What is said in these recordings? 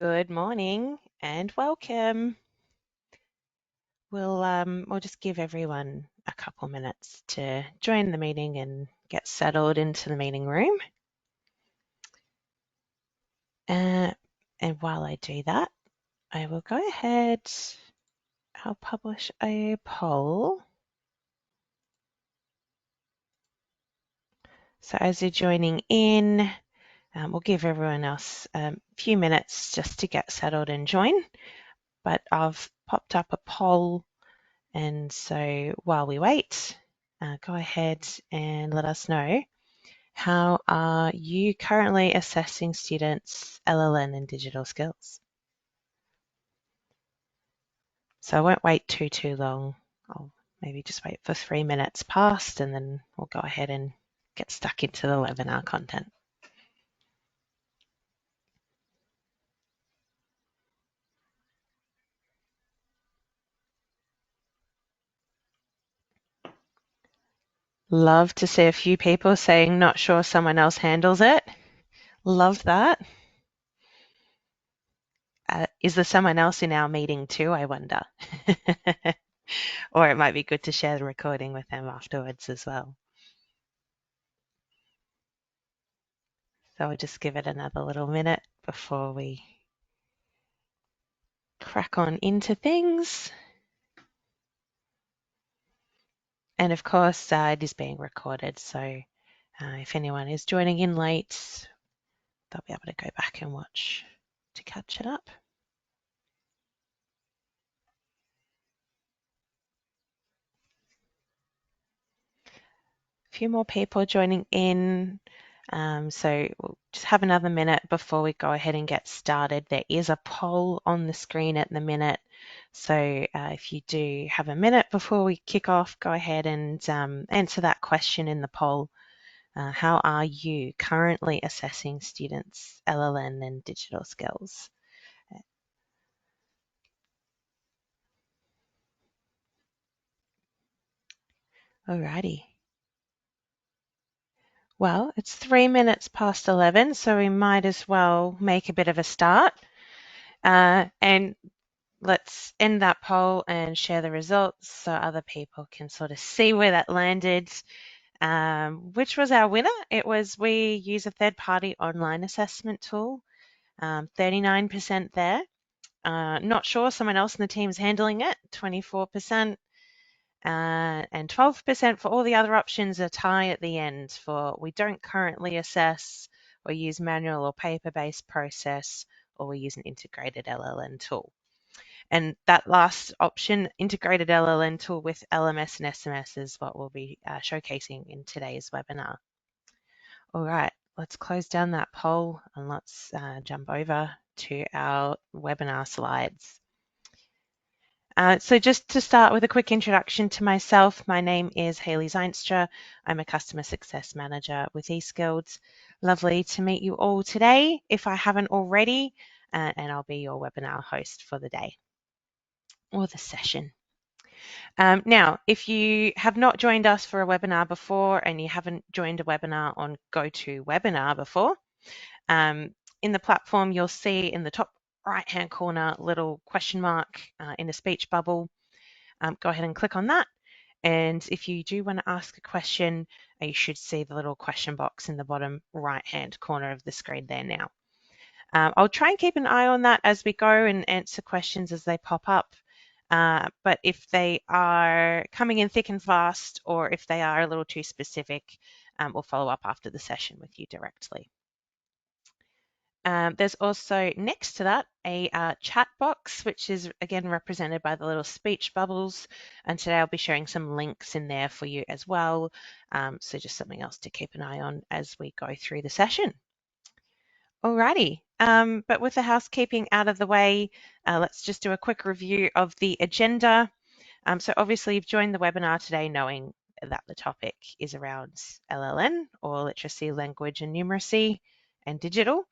Good morning and welcome. We'll just give everyone a couple minutes to join the meeting and get settled into the meeting room. And while I do that, I will go ahead. I'll publish a poll. So as you're joining in, we'll give everyone else a few minutes just to get settled and join. But I've popped up a poll, and so while we wait, go ahead and let us know, how are you currently assessing students' LLN and digital skills? So I won't wait too long. I'll maybe just wait for 3 minutes past, and then we'll go ahead and get stuck into the webinar content. Love to see a few people saying not sure someone else handles it. Love that. Is there someone else in our meeting too, I wonder? Or it might be good to share the recording with them afterwards as well. So I'll just give it another little minute before we crack on into things. And of course, it is being recorded, so if anyone is joining in late, they'll be able to go back and watch to catch it up. A few more people joining in. So we'll just have another minute before we go ahead and get started. There is a poll on the screen at the minute. So if you do have a minute before we kick off, go ahead and answer that question in the poll. How are you currently assessing students' LLN and digital skills? Alrighty. Well, it's 3 minutes past 11, so we might as well make a bit of a start. And let's end that poll and share the results so other people can sort of see where that landed. Which was our winner? It was, we use a third-party online assessment tool, 39% there. Not sure someone else in the team is handling it, 24%. And 12% for all the other options, a tie at the end for we don't currently assess or use manual or paper-based process, or we use an integrated LLN tool. And that last option, integrated LLN tool with LMS and SMS, is what we'll be showcasing in today's webinar. All right, let's close down that poll and let's jump over to our webinar slides. So just to start with a quick introduction to myself, my name is Hayley Zindstra. I'm a Customer Success Manager with eSkilled. Lovely to meet you all today, if I haven't already, and I'll be your webinar host for the day or the session. Now, if you have not joined us for a webinar before and you haven't joined a webinar on GoToWebinar before, in the platform you'll see in the top right-hand corner little question mark in a speech bubble. Go ahead and click on that. And if you do want to ask a question, you should see the little question box in the bottom right-hand corner of the screen there now. I'll try and keep an eye on that as we go and answer questions as they pop up. But if they are coming in thick and fast, or if they are a little too specific, we'll follow up after the session with you directly. There's also next to that a chat box, which is again represented by the little speech bubbles. And today I'll be sharing some links in there for you as well. So just something else to keep an eye on as we go through the session. Alrighty, but with the housekeeping out of the way, let's just do a quick review of the agenda. So obviously you've joined the webinar today knowing that the topic is around LLN, or literacy, language and numeracy, and digital.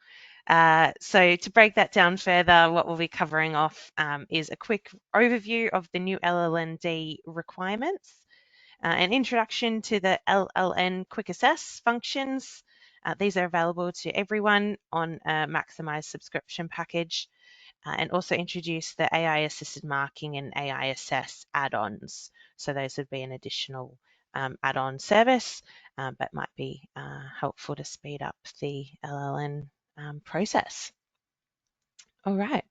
So to break that down further, what we'll be covering off is a quick overview of the new LLND requirements, an introduction to the LLN quick assess functions. These are available to everyone on a maximized subscription package. and also introduce the AI assisted marking and AI assess add-ons. So those would be an additional add-on service, but might be helpful to speed up the LLN process. All right.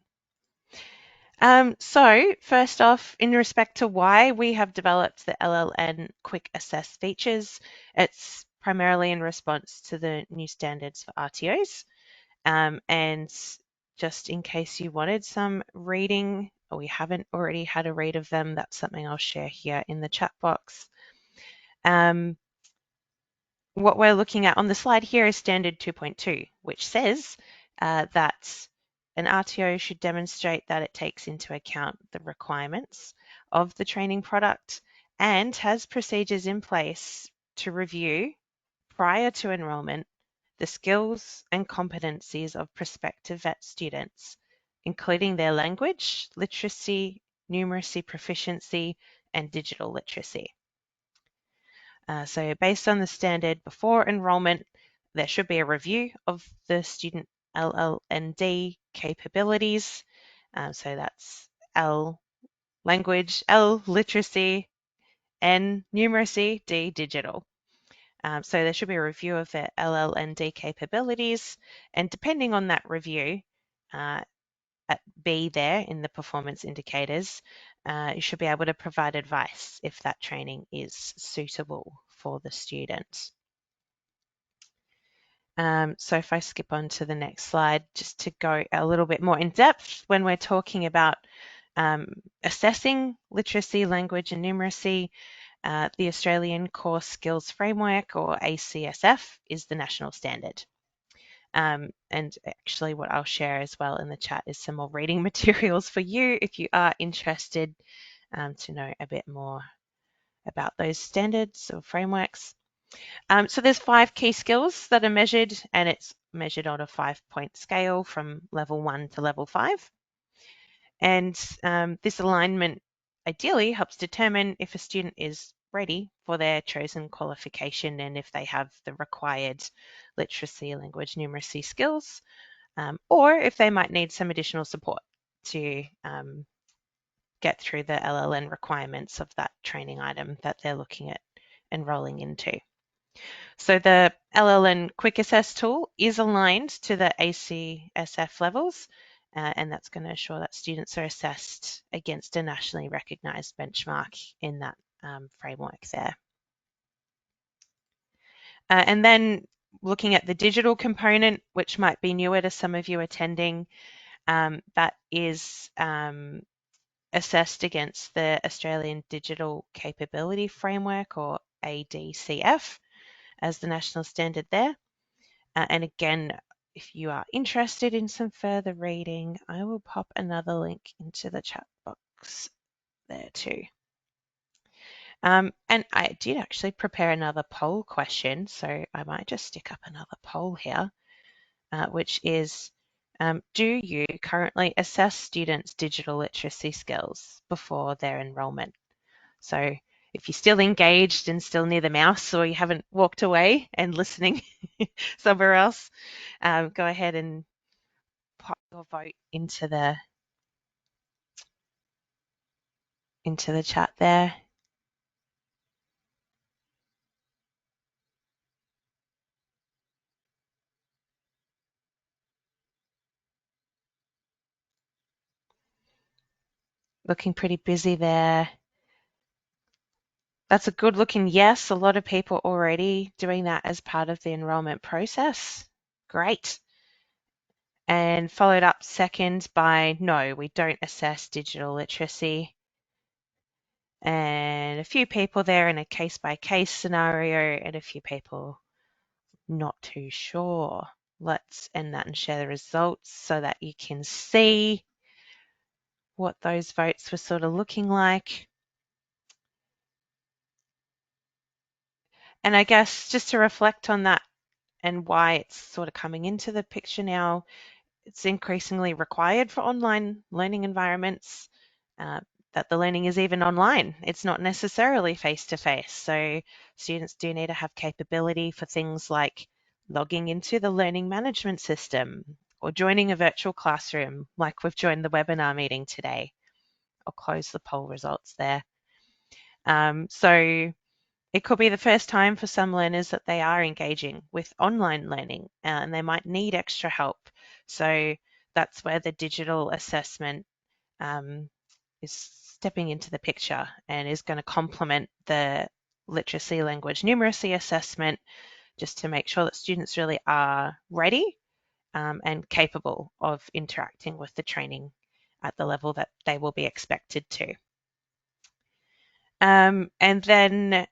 So first off, in respect to why we have developed the LLN quick assess features, it's primarily in response to the new standards for RTOs. And just in case you wanted some reading, or we haven't already had a read of them, that's something I'll share here in the chat box. What we're looking at on the slide here is standard 2.2, which says that an RTO should demonstrate that it takes into account the requirements of the training product and has procedures in place to review prior to enrolment the skills and competencies of prospective vet students, including their language, literacy, numeracy proficiency, and digital literacy. So based on the standard before enrolment, there should be a review of the student LLND capabilities. So that's L language, L literacy, N numeracy, D digital. So there should be a review of the LLND capabilities, and depending on that review, at B there in the performance indicators, you should be able to provide advice if that training is suitable for the student. So if I skip on to the next slide, just to go a little bit more in depth when we're talking about assessing literacy, language and numeracy, the Australian Core Skills Framework, or ACSF, is the national standard. And actually what I'll share as well in the chat is some more reading materials for you if you are interested to know a bit more about those standards or frameworks. So there's 5 key skills that are measured, and it's measured on a 5-point scale from level 1 to level 5. And this alignment ideally helps determine if a student is ready for their chosen qualification and if they have the required literacy, language, numeracy skills, or if they might need some additional support to get through the LLN requirements of that training item that they're looking at enrolling into. So the LLN Quick Assess tool is aligned to the ACSF levels, and that's going to ensure that students are assessed against a nationally recognised benchmark in that framework there. And then looking at the digital component, which might be newer to some of you attending, that is assessed against the Australian Digital Capability Framework, or ADCF, as the national standard there. And again, if you are interested in some further reading, I will pop another link into the chat box there too. And I did actually prepare another poll question, so I might just stick up another poll here, which is, do you currently assess students' digital literacy skills before their enrolment? So if you're still engaged and still near the mouse, or you haven't walked away and listening somewhere else, go ahead and pop your vote into the chat there. Looking pretty busy there. That's a good looking yes. A lot of people already doing that as part of the enrolment process. Great. And followed up second by no, we don't assess digital literacy. And a few people there in a case-by-case scenario, and a few people not too sure. Let's end that and share the results so that you can see what those votes were sort of looking like. And I guess just to reflect on that and why it's sort of coming into the picture now, it's increasingly required for online learning environments, that the learning is even online. It's not necessarily face-to-face. So students do need to have capability for things like logging into the learning management system, or joining a virtual classroom like we've joined the webinar meeting today. I'll close the poll results there. So it could be the first time for some learners that they are engaging with online learning and they might need extra help. So that's where the digital assessment is stepping into the picture and is going to complement the literacy, language, numeracy assessment just to make sure that students really are ready and capable of interacting with the training at the level that they will be expected to. And then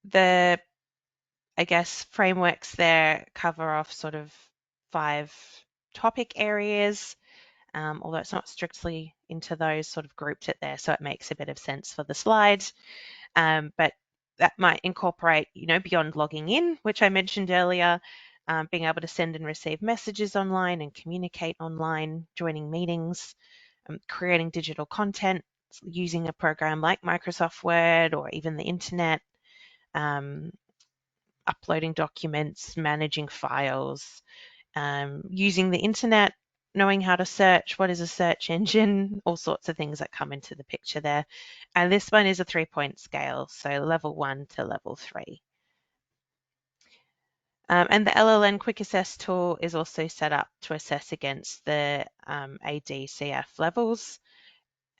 the, I guess, frameworks there cover off sort of 5 topic areas, although it's not strictly into those, sort of grouped it there, so it makes a bit of sense for the slides. But that might incorporate, beyond logging in, which I mentioned earlier, being able to send and receive messages online and communicate online, joining meetings, creating digital content using a program like Microsoft Word or even the internet, uploading documents, managing files, using the internet, knowing how to search, what is a search engine, all sorts of things that come into the picture there. And this one is a 3-point scale, so level 1 to level 3. And the LLN Quick Assess tool is also set up to assess against the ADCF levels.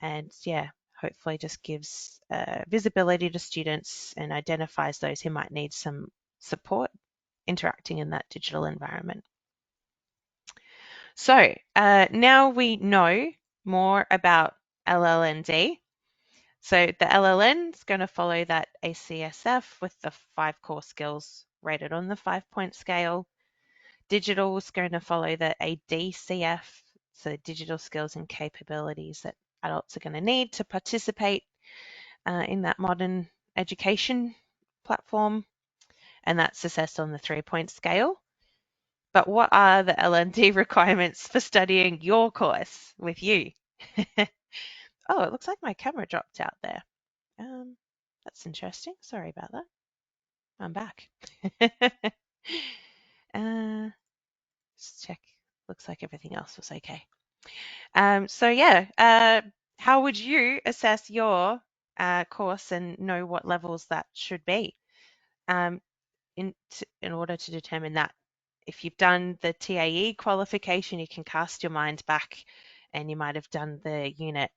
And yeah, hopefully just gives visibility to students and identifies those who might need some support interacting in that digital environment. So now we know more about LLND. So the LLN is going to follow that ACSF with the 5 core skills rated on the 5-point scale. Digital is going to follow the ADCF, so digital skills and capabilities that adults are going to need to participate in that modern education platform, and that's assessed on the 3-point scale. But what are the L&D requirements for studying your course with you? Oh, it looks like my camera dropped out there. That's interesting. Sorry about that. I'm back. Just check. Looks like everything else was okay. So yeah, how would you assess your course and know what levels that should be in order to determine that? If you've done the TAE qualification, you can cast your mind back and you might have done the unit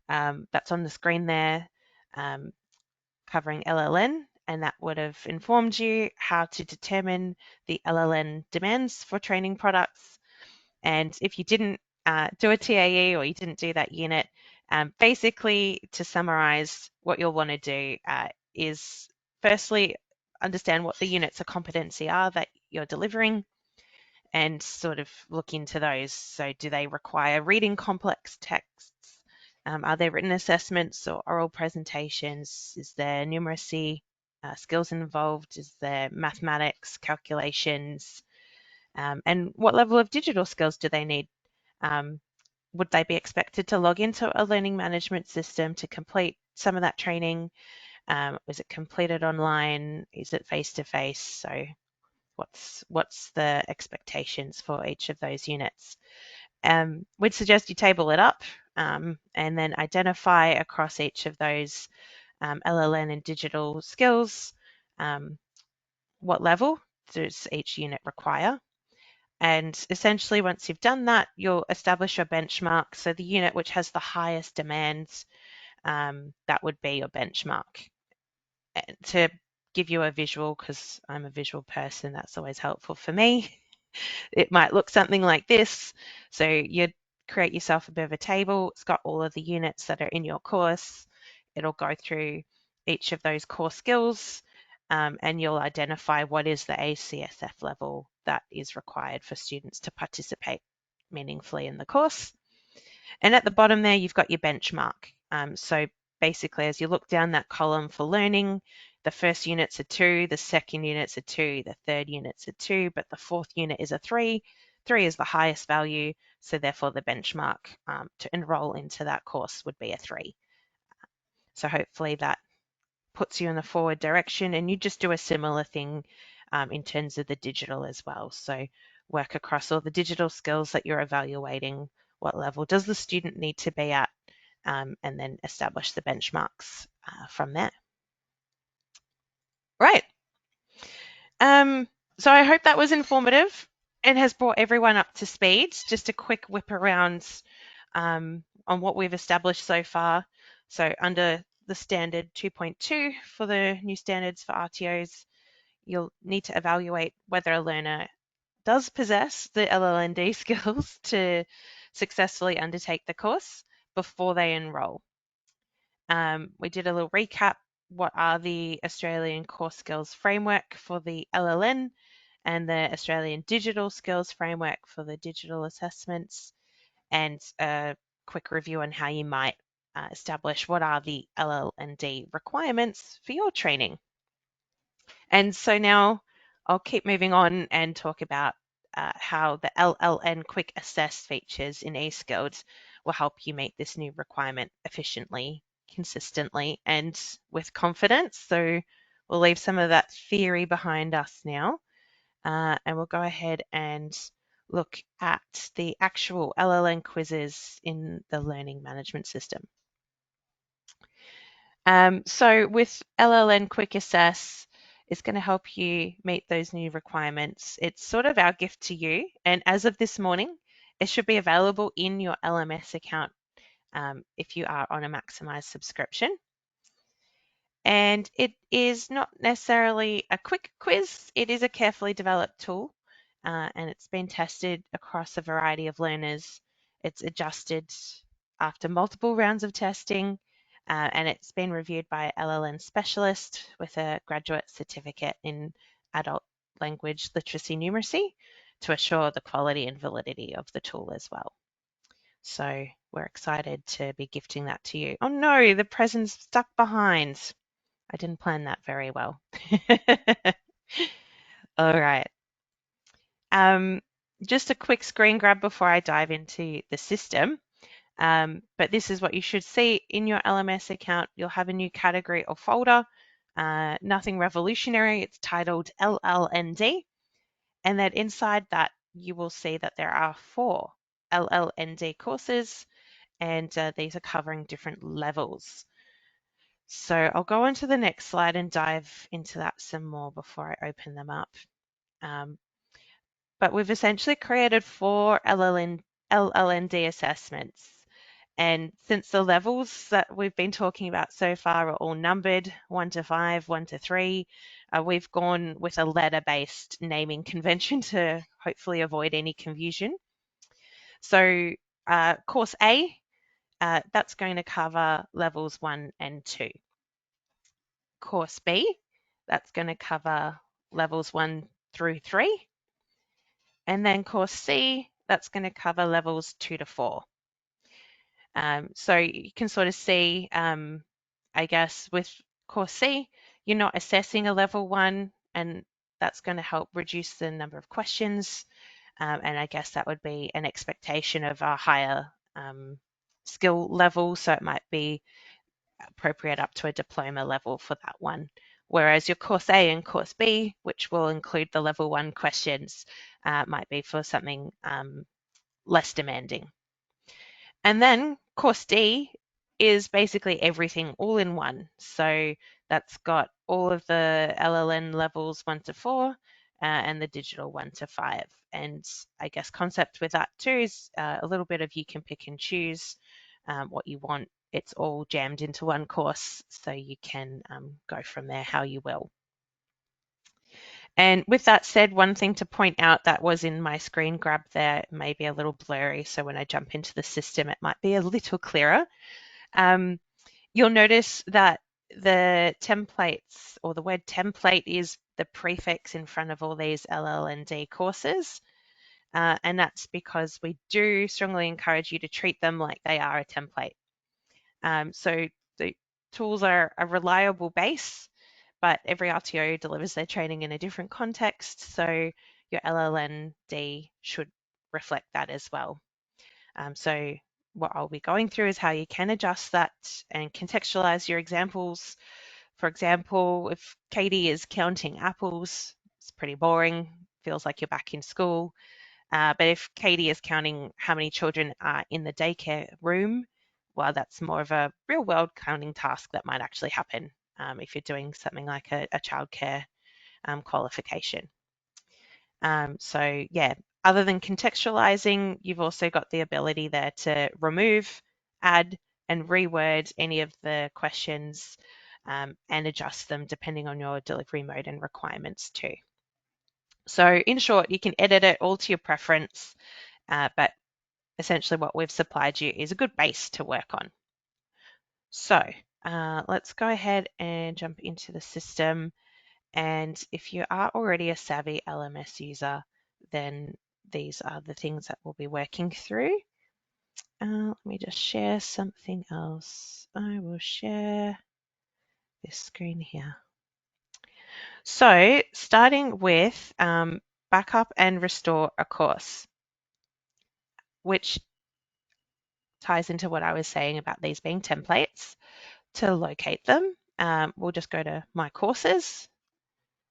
that's on the screen there covering LLN, and that would have informed you how to determine the LLN demands for training products. And if you didn't do a TAE or you didn't do that unit, basically to summarize, what you'll want to do is firstly understand what the units of competency are that you're delivering and sort of look into those. So do they require reading complex texts? Are there written assessments or oral presentations? Is there numeracy skills involved? Is there mathematics, calculations? And what level of digital skills do they need? Would they be expected to log into a learning management system to complete some of that training? Was it completed online? Is it face-to-face? So what's the expectations for each of those units? We'd suggest you table it up and then identify across each of those LLN and digital skills what level does each unit require. And essentially, once you've done that, you'll establish your benchmark. So the unit which has the highest demands, that would be your benchmark. And to give you a visual, because I'm a visual person, that's always helpful for me. It might look something like this. So you'd create yourself a bit of a table. It's got all of the units that are in your course. It'll go through each of those core skills and you'll identify what is the ACSF level that is required for students to participate meaningfully in the course. And at the bottom there, you've got your benchmark. So basically, as you look down that column for learning, the first unit's a 2, the second unit's a 2, the third unit's a 2, but the fourth unit is a 3. 3 is the highest value, so therefore the benchmark to enroll into that course would be a 3. So hopefully that puts you in the forward direction, and you just do a similar thing in terms of the digital as well. So work across all the digital skills that you're evaluating. What level does the student need to be at? And then establish the benchmarks from there. Right. So I hope that was informative and has brought everyone up to speed. Just a quick whip around on what we've established so far. So under the standard 2.2 for the new standards for RTOs, you'll need to evaluate whether a learner does possess the LLND skills to successfully undertake the course before they enroll. We did a little recap. What are the Australian Core Skills Framework for the LLN and the Australian Digital Skills Framework for the digital assessments, and a quick review on how you might establish what are the LLND requirements for your training. And so now I'll keep moving on and talk about how the LLN Quick Assess features in eSkilled will help you meet this new requirement efficiently, consistently, and with confidence. So we'll leave some of that theory behind us now, and we'll go ahead and look at the actual LLN quizzes in the learning management system. So with LLN Quick Assess, it's going to help you meet those new requirements. It's sort of our gift to you. And as of this morning, it should be available in your LMS account if you are on a Maximize subscription. And it is not necessarily a quick quiz. It is a carefully developed tool, and it's been tested across a variety of learners. It's adjusted after multiple rounds of testing, and it's been reviewed by an LLN specialist with a graduate certificate in adult language literacy numeracy to assure the quality and validity of the tool as well. So we're excited to be gifting that to you. Oh no, the present's stuck behind. I didn't plan that very well. All right. Just a quick screen grab before I dive into the system. But this is what you should see in your LMS account. You'll have a new category or folder, nothing revolutionary. It's titled LLND. And then inside that, you will see that there are 4 LLND courses, and these are covering different levels. So I'll go on to the next slide and dive into that some more before I open them up. But we've essentially created 4 LLND assessments. And since the levels that we've been talking about so far are all numbered, 1 to 5, 1 to 3, we've gone with a letter-based naming convention to hopefully avoid any confusion. So course A, that's going to cover levels 1 and 2. Course B, that's going to cover levels 1 through 3. And then course C, that's going to cover levels 2 to 4. So you can sort of see, I guess, with course C, you're not assessing a level 1, and that's going to help reduce the number of questions. And I guess that would be an expectation of a higher skill level. So it might be appropriate up to a diploma level for that one. Whereas your course A and course B, which will include the level 1 questions, might be for something less demanding. And then course D is basically everything all in one. So that's got all of the LLN levels 1 to 4 and the digital 1 to 5. And I guess concept with that too is a little bit of you can pick and choose what you want. It's all jammed into one course, so you can go from there how you will. And with that said, one thing to point out that was in my screen grab there may be a little blurry, so when I jump into the system, it might be a little clearer. You'll notice that the templates, or the word template, is the prefix in front of all these LLND courses. And that's because we do strongly encourage you to treat them like they are a template. So the tools are a reliable base, but every RTO delivers their training in a different context, so your LLND should reflect that as well. So what I'll be going through is how you can adjust that and contextualize your examples. For example, if Katie is counting apples, it's pretty boring, feels like you're back in school. But if Katie is counting how many children are in the daycare room, well, that's more of a real world counting task that might actually happen if you're doing something like a childcare qualification. So yeah, other than contextualizing, you've also got the ability there to remove, add, and reword any of the questions and adjust them depending on your delivery mode and requirements too. So in short, you can edit it all to your preference, but essentially what we've supplied you is a good base to work on. So let's go ahead and jump into the system. And if you are already a savvy LMS user, then these are the things that we'll be working through. Let me just share something else. I will share this screen here. So starting with backup and restore a course, which ties into what I was saying about these being templates. To locate them, we'll just go to My Courses,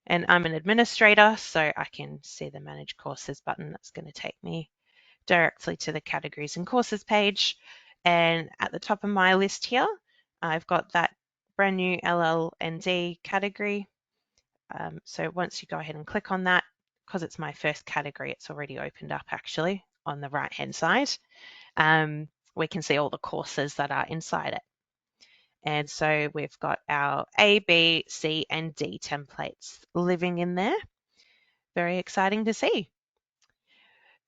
and I'm an administrator, so I can see the Manage Courses button. That's going to take me directly to the Categories and Courses page. And at the top of my list here, I've got that brand new LLND category. So once you go ahead and click on that, because it's my first category, it's already opened up actually on the right-hand side. We can see all the courses that are inside it. And so we've got our A, B, C, and D templates living in there. Very exciting to see.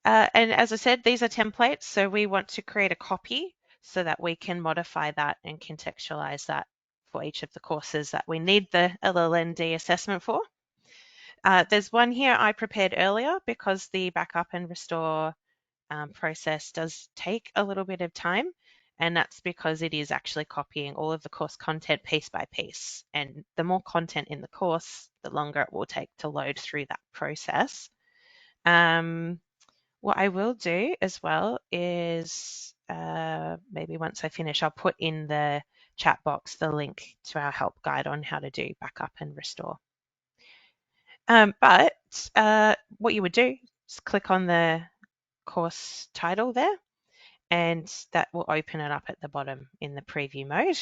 And as I said, these are templates, so we want to create a copy so that we can modify that and contextualize that for each of the courses that we need the LLND assessment for. There's one here I prepared earlier because the backup and restore process does take a little bit of time. And that's because it is actually copying all of the course content piece by piece. And the more content in the course, the longer it will take to load through that process. What I will do as well is maybe once I finish, I'll put in the chat box the link to our help guide on how to do backup and restore. But what you would do is click on the course title there, and that will open it up at the bottom in the preview mode.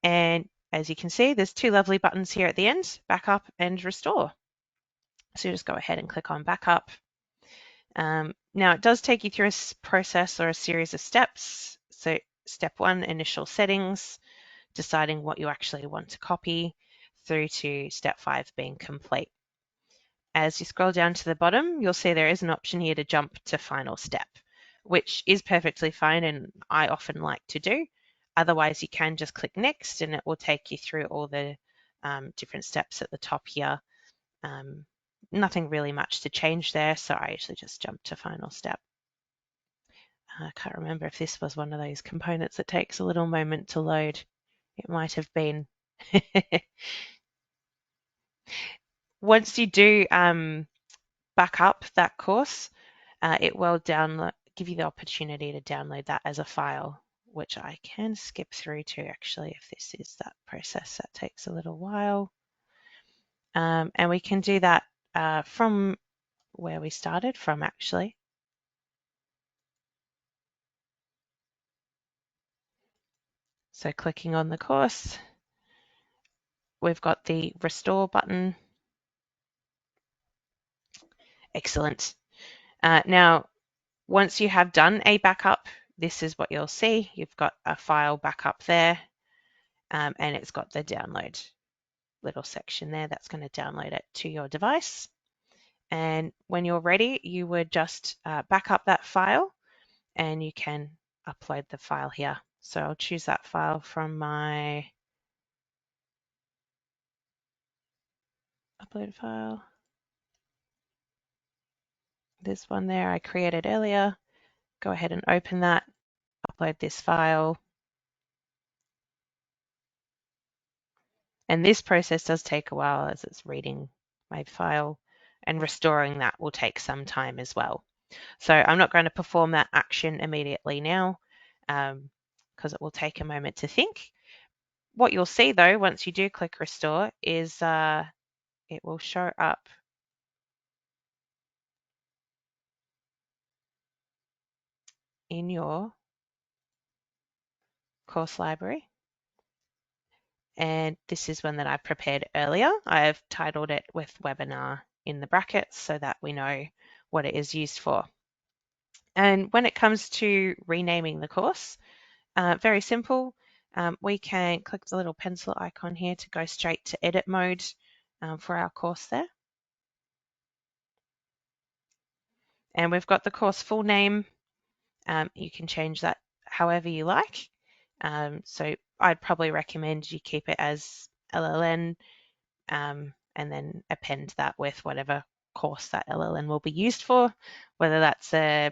And as you can see, there's two lovely buttons here at the end, backup and restore. So you just go ahead and click on backup. Now it does take you through a process or a series of steps. So step 1, initial settings, deciding what you actually want to copy, through to step 5 being complete. As you scroll down to the bottom, you'll see there is an option here to jump to final step, which is perfectly fine and I often like to do. Otherwise, you can just click next and it will take you through all the different steps at the top here. Nothing really much to change there, so I usually just jump to final step. I can't remember if this was one of those components that takes a little moment to load. It might have been. Once you do back up that course, it will give you the opportunity to download that as a file, which I can skip through to actually if this is that process that takes a little while. And we can do that from where we started from actually. So clicking on the course, we've got the restore button. Excellent. Now, once you have done a backup, this is what you'll see. You've got a file backup there, and it's got the download little section there that's going to download it to your device. And when you're ready, you would just back up that file and you can upload the file here. So I'll choose that file from my upload file. This one there I created earlier. Go ahead and open that, upload this file. And this process does take a while as it's reading my file, and restoring that will take some time as well. So I'm not going to perform that action immediately now because it will take a moment to think. What you'll see though, once you do click restore, is it will show up in your course library. And this is one that I prepared earlier. I've titled it with webinar in the brackets so that we know what it is used for. And when it comes to renaming the course, very simple. We can click the little pencil icon here to go straight to edit mode for our course there. And we've got the course full name. You can change that however you like. So I'd probably recommend you keep it as LLN and then append that with whatever course that LLN will be used for, whether that's a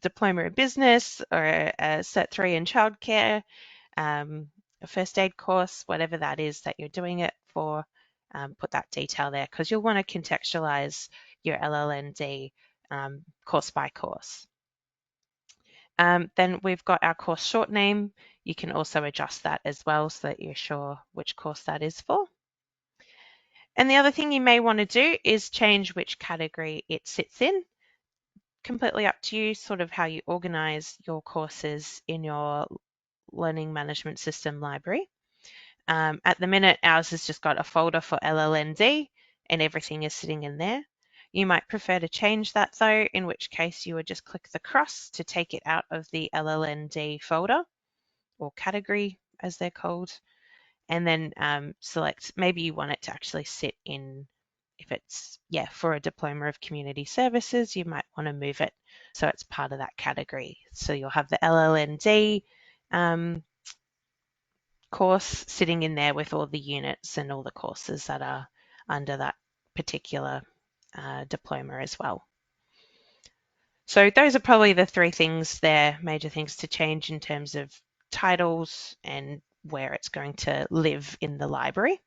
diploma of business or a Cert 3 in childcare, a first aid course, whatever that is that you're doing it for, put that detail there because you'll want to contextualize your LLND course by course. Then we've got our course short name. You can also adjust that as well so that you're sure which course that is for. And the other thing you may want to do is change which category it sits in. Completely up to you, sort of how you organize your courses in your learning management system library. At the minute, ours has just got a folder for LLND and everything is sitting in there. You might prefer to change that though, in which case you would just click the cross to take it out of the LLND folder or category as they're called, and then select, maybe you want it to actually sit in, if it's, for a diploma of community services, you might want to move it so it's part of that category. So you'll have the LLND course sitting in there with all the units and all the courses that are under that particular diploma as well. So those are probably the three things there, major things to change in terms of titles and where it's going to live in the library.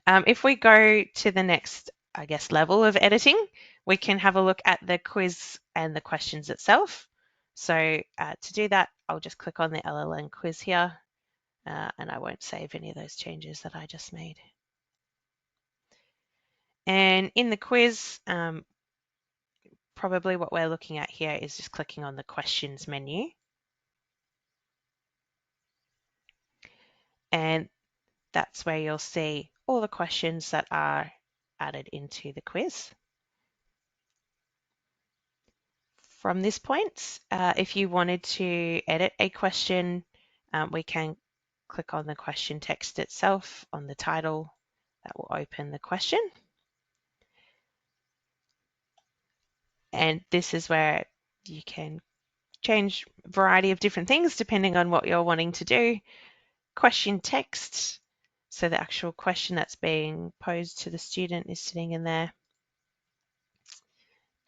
If we go to the next, I guess, level of editing, we can have a look at the quiz and the questions itself. So to do that, I'll just click on the LLN quiz here, and I won't save any of those changes that I just made. And in the quiz, probably what we're looking at here is just clicking on the questions menu. And that's where you'll see all the questions that are added into the quiz. From this point, if you wanted to edit a question, we can click on the question text itself on the title. That will open the question. And this is where you can change a variety of different things depending on what you're wanting to do. Question text, so the actual question that's being posed to the student is sitting in there.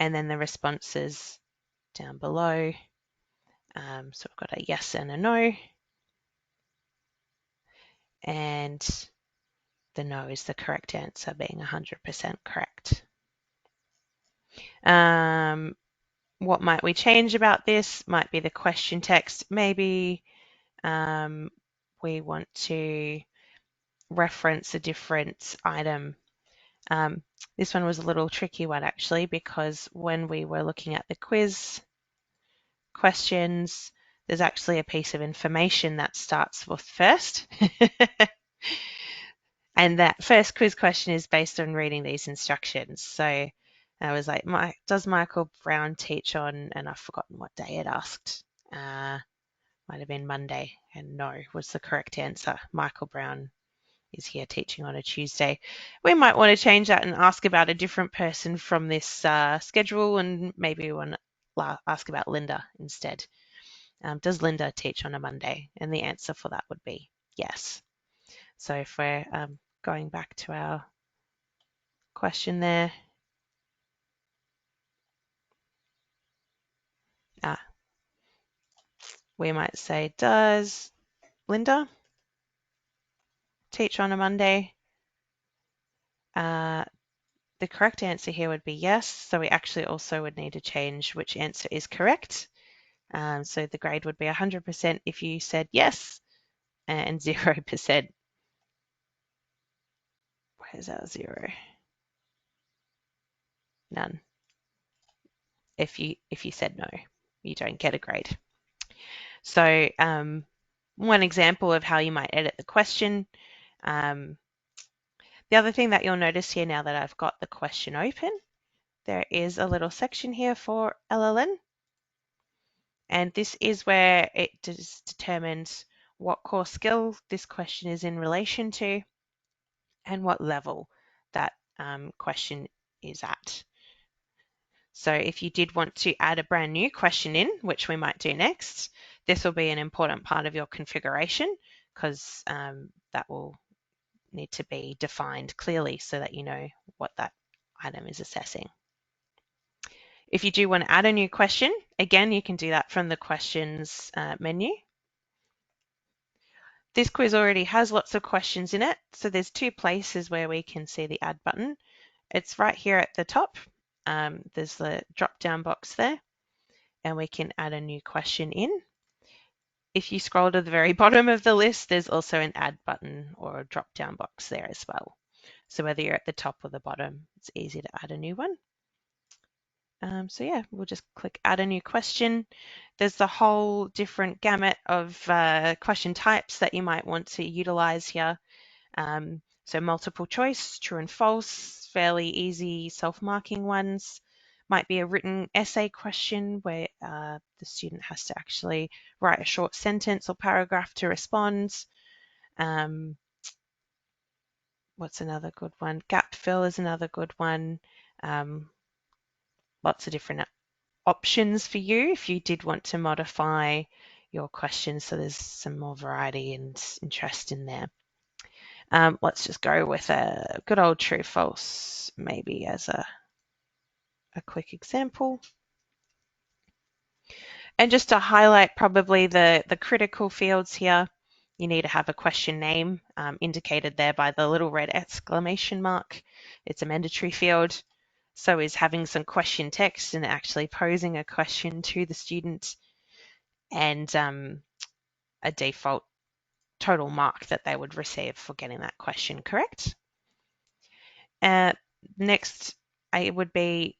And then the responses down below. So we've got a yes and a no. And the no is the correct answer, being 100% correct. What might we change about this? Might be the question text. Maybe we want to reference a different item. This one was a little tricky one actually, because when we were looking at the quiz questions, there's actually a piece of information that starts with first. And that first quiz question is based on reading these instructions. So I was like, does Michael Brown teach on, and I've forgotten what day it asked. Might have been Monday, and no was the correct answer. Michael Brown is here teaching on a Tuesday. We might want to change that and ask about a different person from this schedule, and maybe we want to ask about Linda instead. Does Linda teach on a Monday? And the answer for that would be yes. So if we're going back to our question there, we might say, does Linda teach on a Monday? The correct answer here would be yes. So we actually also would need to change which answer is correct. So the grade would be 100% if you said yes, and 0%. Where's our 0? None. If you said no. you don't get a grade. So one example of how you might edit the question. The other thing that you'll notice here, now that I've got the question open, there is a little section here for LLN. And this is where it determines what core skill this question is in relation to and what level that question is at. So if you did want to add a brand new question in, which we might do next, this will be an important part of your configuration, because that will need to be defined clearly so that you know what that item is assessing. If you do want to add a new question, again, you can do that from the questions menu. This quiz already has lots of questions in it, so there's two places where we can see the add button. It's right here at the top. There's the drop-down box there, and we can add a new question in. If you scroll to the very bottom of the list, there's also an add button or a drop-down box there as well. So whether you're at the top or the bottom, it's easy to add a new one. So yeah, we'll just click add a new question. There's the whole different gamut of question types that you might want to utilize here. So multiple choice, true and false, fairly easy self-marking ones. Might be a written essay question where the student has to actually write a short sentence or paragraph to respond. What's another good one? Gap fill is another good one. Lots of different options for you if you did want to modify your questions, so there's some more variety and interest in there. Let's just go with a good old true false maybe as a quick example. And just to highlight probably the critical fields here, you need to have a question name indicated there by the little red exclamation mark. It's a mandatory field. So is having some question text and actually posing a question to the student, and a default total mark that they would receive for getting that question correct. Next, it would be,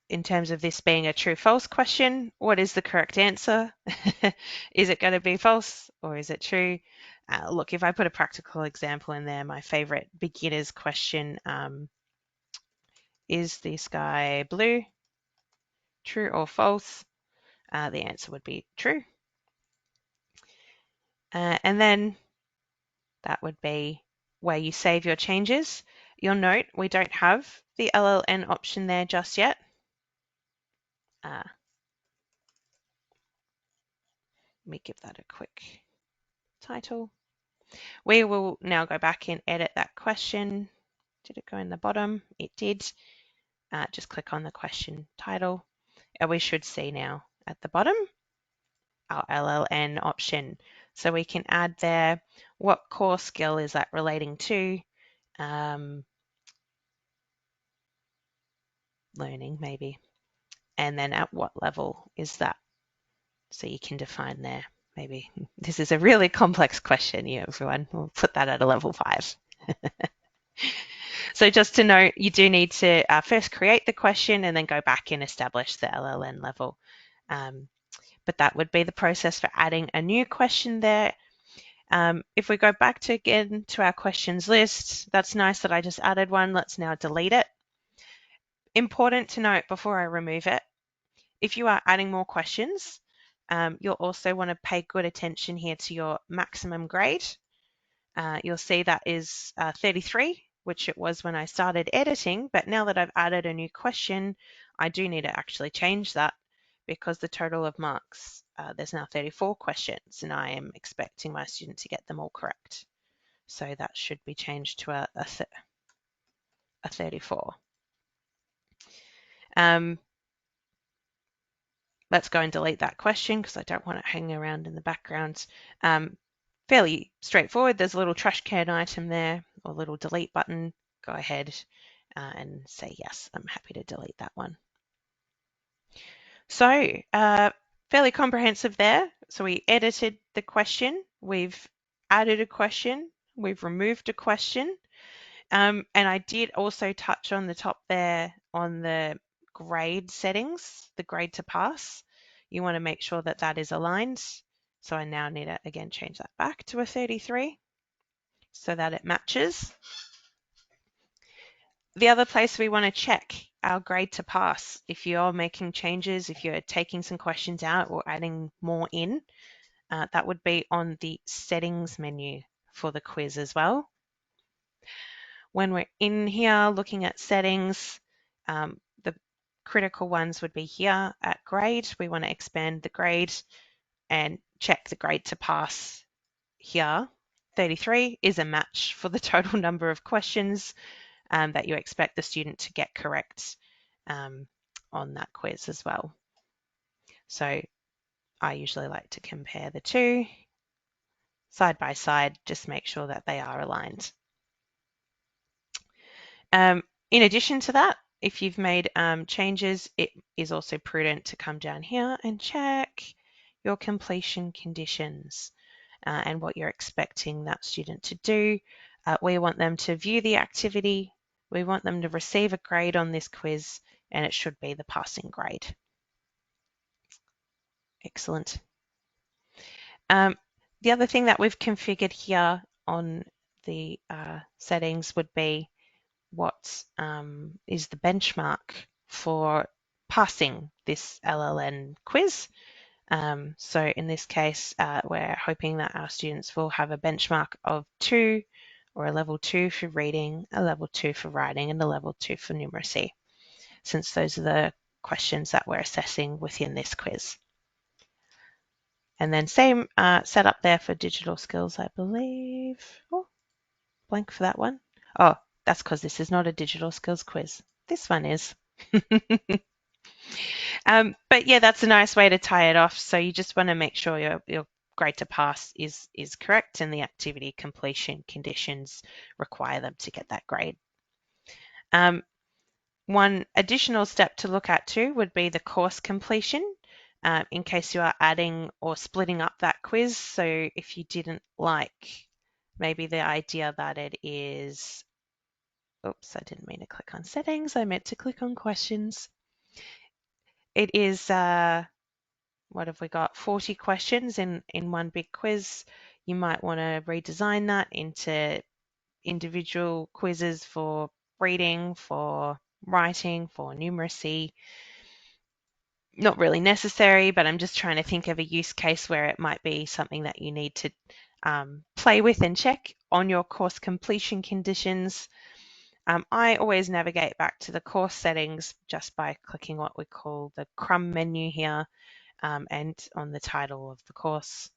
in terms of this being a true-false question, what is the correct answer? Is it going to be false or is it true? Look, if I put a practical example in there, my favorite beginner's question, is the sky blue? True or false? The answer would be true. And then that would be where you save your changes. You'll note we don't have the LLN option there just yet. Let me give that a quick title. We will now go back and edit that question. Did it go in the bottom? It did. Just click on the question title, and we should see now at the bottom our LLN option. So we can add there what core skill is that relating to, learning maybe, and then at what level is that. So you can define there, maybe this is a really complex question, everyone, we'll put that at a level 5. So just to note, you do need to first create the question and then go back and establish the LLN level. But that would be the process for adding a new question there. If we go back to again to our questions list, that's nice that I just added one. Let's now delete it. Important to note before I remove it, if you are adding more questions, you'll also want to pay good attention here to your maximum grade. You'll see that is 33, which it was when I started editing, but now that I've added a new question, I do need to actually change that, because the total of marks, there's now 34 questions, and I am expecting my student to get them all correct. So that should be changed to a 34. Let's go and delete that question because I don't want it hanging around in the background. Fairly straightforward. There's a little trash can item there, or a little delete button. Go ahead and say, yes, I'm happy to delete that one. So fairly comprehensive there. So we edited the question, we've added a question, we've removed a question. And I did also touch on the top there on the grade settings, the grade to pass. you want to make sure that that is aligned. So I now need to again change that back to a 33 so that it matches. The other place we want to check our grade to pass, if you're making changes, if you're taking some questions out or adding more in, that would be on the settings menu for the quiz as well. When we're in here looking at settings, the critical ones would be here at grade. We want to expand the grade and check the grade to pass here. 33 is a match for the total number of questions that you expect the student to get correct on that quiz as well. So I usually like to compare the two side by side, just make sure that they are aligned. In addition to that, if you've made changes, it is also prudent to come down here and check your completion conditions and what you're expecting that student to do. We want them to view the activity, we want them to receive a grade on this quiz, and it should be the passing grade. Excellent. The other thing that we've configured here on the settings would be what is the benchmark for passing this LLN quiz. So in this case, we're hoping that our students will have a benchmark of 2 or a level 2 for reading, a level 2 for writing, and a level 2 for numeracy, since those are the questions that we're assessing within this quiz. And then same setup there for digital skills, I believe. Oh, blank for that one. Oh, that's because this is not a digital skills quiz. This one is. But yeah, that's a nice way to tie it off. So you just want to make sure your grade to pass is correct and the activity completion conditions require them to get that grade. One additional step to look at too would be the course completion. In case you are adding or splitting up that quiz. So if you didn't like maybe the idea that it is, oops, I didn't mean to click on settings, I meant to click on questions. It is, what have we got, 40 questions in one big quiz. You might want to redesign that into individual quizzes for reading, for writing, for numeracy. Not really necessary, but I'm just trying to think of a use case where it might be something that you need to play with and check on your course completion conditions. I always navigate back to the course settings just by clicking what we call the crumb menu here, and on the title of the course,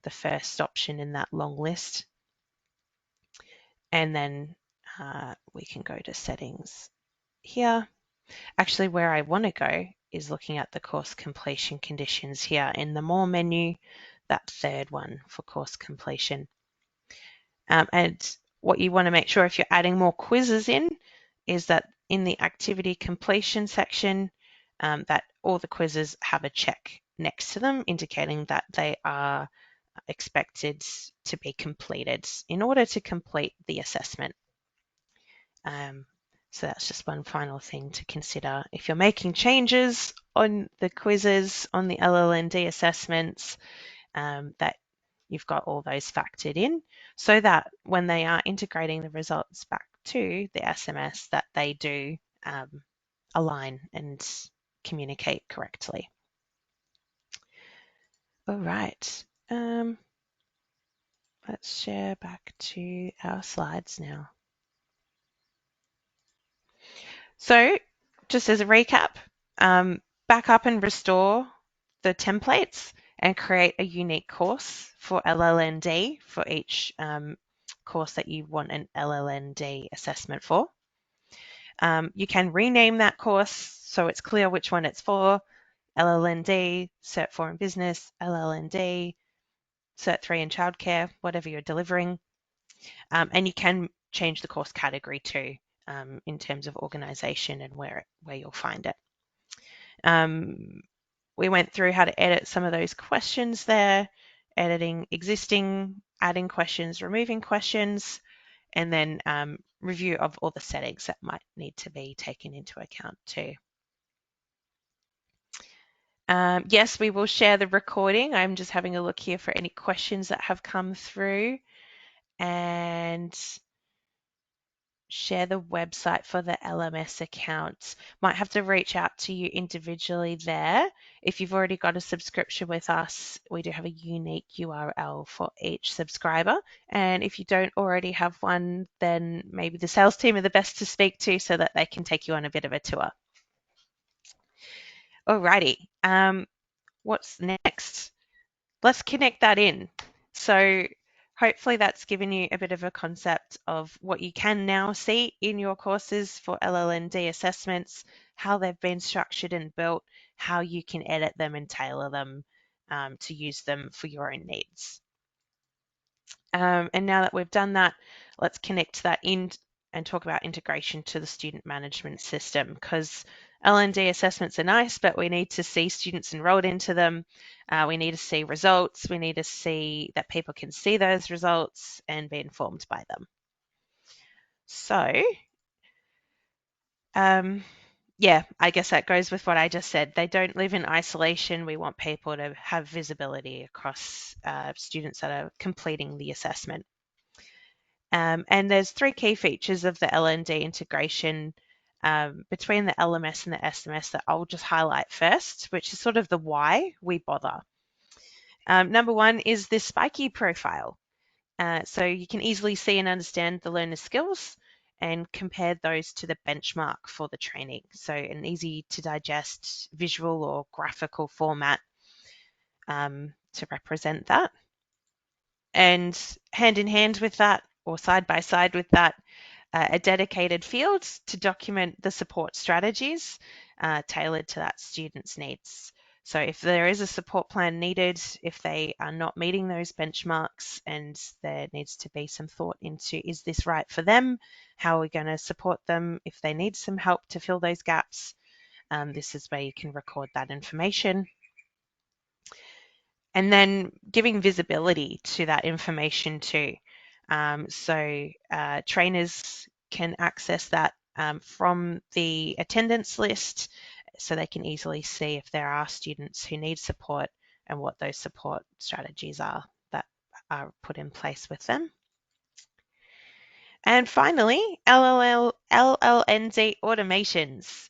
the first option in that long list. And then we can go to settings here. Actually, where I want to go is looking at the course completion conditions here in the More menu, that third one for course completion. And what you want to make sure if you're adding more quizzes in is that in the activity completion section, that all the quizzes have a check next to them indicating that they are expected to be completed in order to complete the assessment. So that's just one final thing to consider. If you're making changes on the quizzes, on the LLND assessments, that you've got all those factored in so that when they are integrating the results back to the SMS, that they do align and communicate correctly. All right, let's share back to our slides now. So just as a recap, back up and restore the templates and create a unique course for LLND for each course that you want an LLND assessment for. You can rename that course so it's clear which one it's for. LLND, Cert 4 in Business, LLND, Cert 3 in Childcare, whatever you're delivering. And you can change the course category too, in terms of organization and where you'll find it. We went through how to edit some of those questions there, editing existing, adding questions, removing questions, and then review of all the settings that might need to be taken into account too. Yes, we will share the recording. I'm just having a look here for any questions that have come through, and share the website for the LMS account. Might have to reach out to you individually there. If you've already got a subscription with us, we do have a unique URL for each subscriber. And if you don't already have one, then maybe the sales team are the best to speak to so that they can take you on a bit of a tour. Alrighty, what's next? Let's connect that in. So hopefully that's given you a bit of a concept of what you can now see in your courses for LLND assessments, how they've been structured and built, how you can edit them and tailor them to use them for your own needs. And now that we've done that, let's connect that in and talk about integration to the student management system, because L&D assessments are nice, but we need to see students enrolled into them. We need to see results. We need to see that people can see those results and be informed by them. So, yeah, I guess that goes with what I just said. They don't live in isolation. We want people to have visibility across students that are completing the assessment. And there's three key features of the LND integration between the LMS and the SMS that I'll just highlight first, which is sort of the why we bother. Number one is this spiky profile. So you can easily see and understand the learner's skills and compare those to the benchmark for the training. So an easy to digest visual or graphical format to represent that. And hand in hand with that, or side by side with that, a dedicated field to document the support strategies tailored to that student's needs. So if there is a support plan needed, if they are not meeting those benchmarks and there needs to be some thought into, is this right for them? How are we going to support them if they need some help to fill those gaps? This is where you can record that information. And then giving visibility to that information too. So trainers can access that from the attendance list, so they can easily see if there are students who need support and what those support strategies are that are put in place with them. And finally, LLND automations.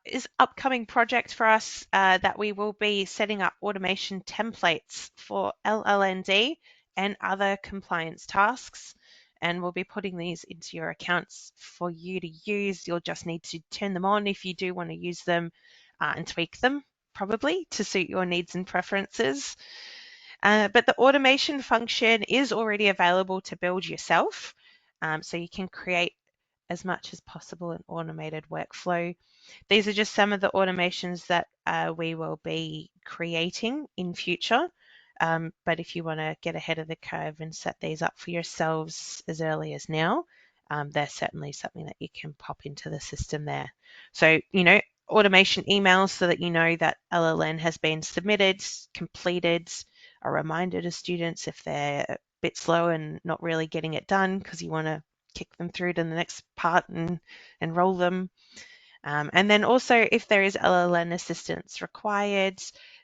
Is upcoming project for us that we will be setting up automation templates for LLND and other compliance tasks, and we'll be putting these into your accounts for you to use. You'll just need to turn them on if you do want to use them and tweak them probably to suit your needs and preferences. But the automation function is already available to build yourself, so you can create as much as possible an automated workflow. These are just some of the automations that we will be creating in future. But if you want to get ahead of the curve and set these up for yourselves as early as now, they're certainly something that you can pop into the system there. So, automation emails so that you know that LLN has been submitted, completed, a reminder to students if they're a bit slow and not really getting it done because you want to kick them through to the next part and enroll them. And then also if there is LLN assistance required,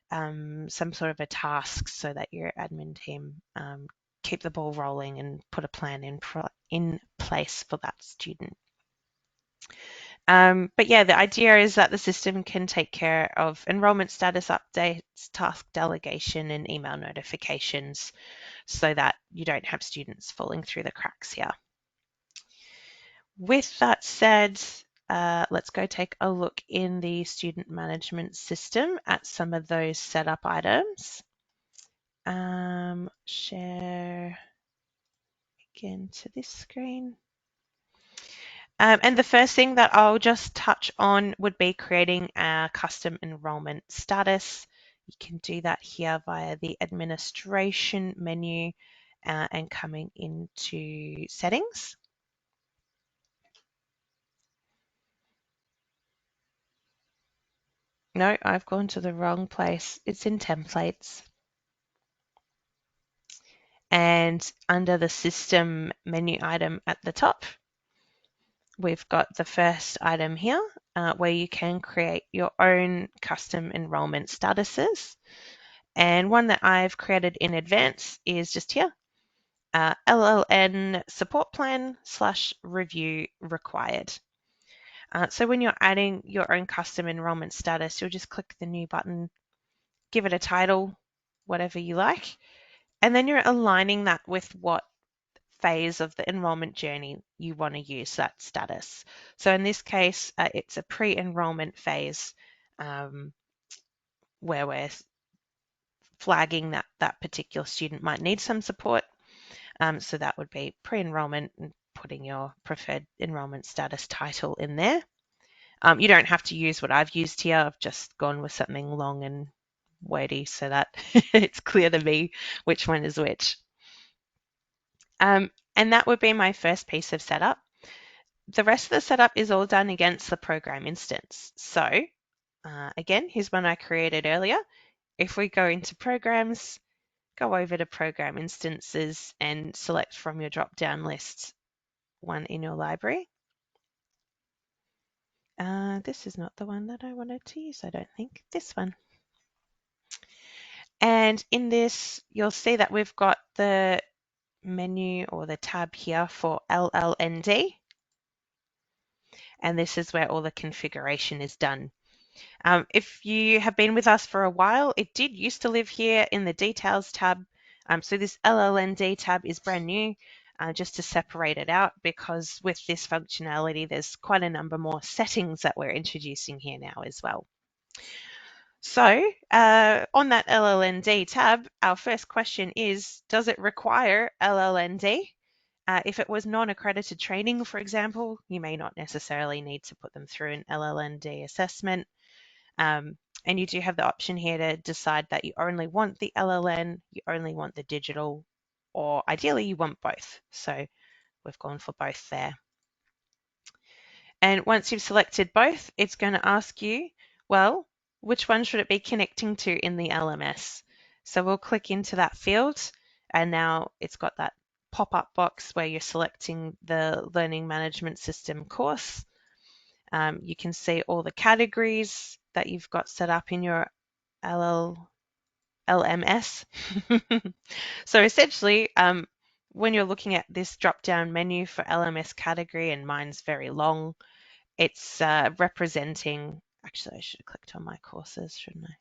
some sort of a task so that your admin team keep the ball rolling and put a plan in place for that student. But yeah, the idea is that the system can take care of enrollment status updates, task delegation, and email notifications so that you don't have students falling through the cracks here. With that said, let's go take a look in the student management system at some of those setup items. Share again to this screen. And the first thing that I'll just touch on would be creating a custom enrollment status. You can do that here via the administration menu and coming into settings. No, I've gone to the wrong place. It's in templates. And under the system menu item at the top, we've got the first item here, where you can create your own custom enrollment statuses. And one that I've created in advance is just here, LLN support plan / review required. So when you're adding your own custom enrollment status, you'll just click the new button, give it a title, whatever you like, and then you're aligning that with what phase of the enrollment journey you want to use that status. So in this case, it's a pre-enrollment phase where we're flagging that that particular student might need some support. So that would be pre-enrollment and putting your preferred enrollment status title in there. You don't have to use what I've used here. I've just gone with something long and wordy so that it's clear to me which one is which. And that would be my first piece of setup. The rest of the setup is all done against the program instance. So again, here's one I created earlier. If we go into programs, go over to program instances and select from your drop-down list one in your library. This is not the one that I wanted to use, I don't think. This one. And in this, you'll see that we've got the menu or the tab here for LLND. And this is where all the configuration is done. If you have been with us for a while, it did used to live here in the details tab. So this LLND tab is brand new, just to separate it out, because with this functionality, there's quite a number more settings that we're introducing here now as well. So on that LLND tab, our first question is, does it require LLND? If it was non-accredited training, for example, you may not necessarily need to put them through an LLND assessment. And you do have the option here to decide that you only want the LLN, you only want the digital, or ideally you want both. So we've gone for both there. And once you've selected both, it's going to ask you, well, which one should it be connecting to in the LMS? So we'll click into that field, and now it's got that pop-up box where you're selecting the Learning Management System course. You can see all the categories that you've got set up in your LMS. So essentially, when you're looking at this drop-down menu for LMS category, and mine's very long, it's representing, actually I should have clicked on my courses, shouldn't I?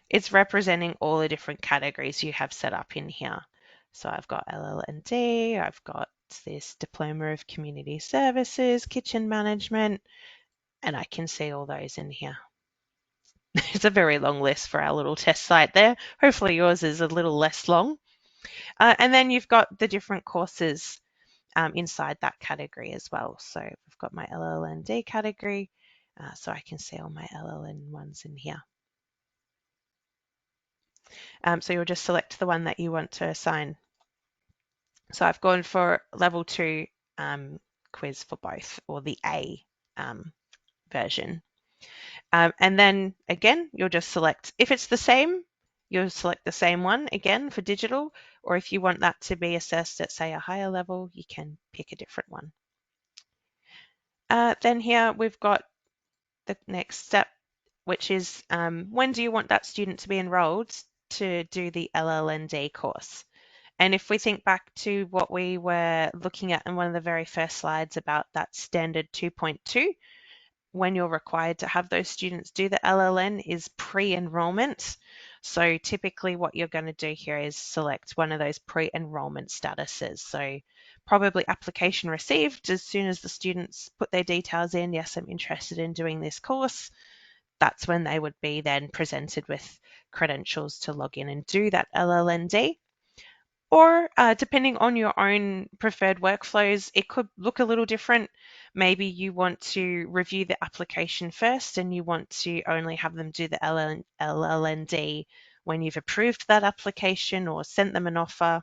It's representing all the different categories you have set up in here. So I've got LLND, I've got this Diploma of Community Services, Kitchen Management, and I can see all those in here. It's a very long list for our little test site there. Hopefully yours is a little less long. And then you've got the different courses inside that category as well. So I've got my LLND category, so I can see all my LLN ones in here. So you'll just select the one that you want to assign. So I've gone for level 2 quiz for both, or the A version. And then again, you'll just select, if it's the same, you'll select the same one again for digital, or if you want that to be assessed at, say, a higher level, you can pick a different one. Then here we've got the next step, which is when do you want that student to be enrolled to do the LLND course? And if we think back to what we were looking at in one of the very first slides about that standard 2.2, when you're required to have those students do the LLN is pre-enrollment. So typically what you're going to do here is select one of those pre-enrollment statuses. So probably application received as soon as the students put their details in, yes, I'm interested in doing this course. That's when they would be then presented with credentials to log in and do that LLND. Or depending on your own preferred workflows, it could look a little different. Maybe you want to review the application first and you want to only have them do the LLND when you've approved that application or sent them an offer.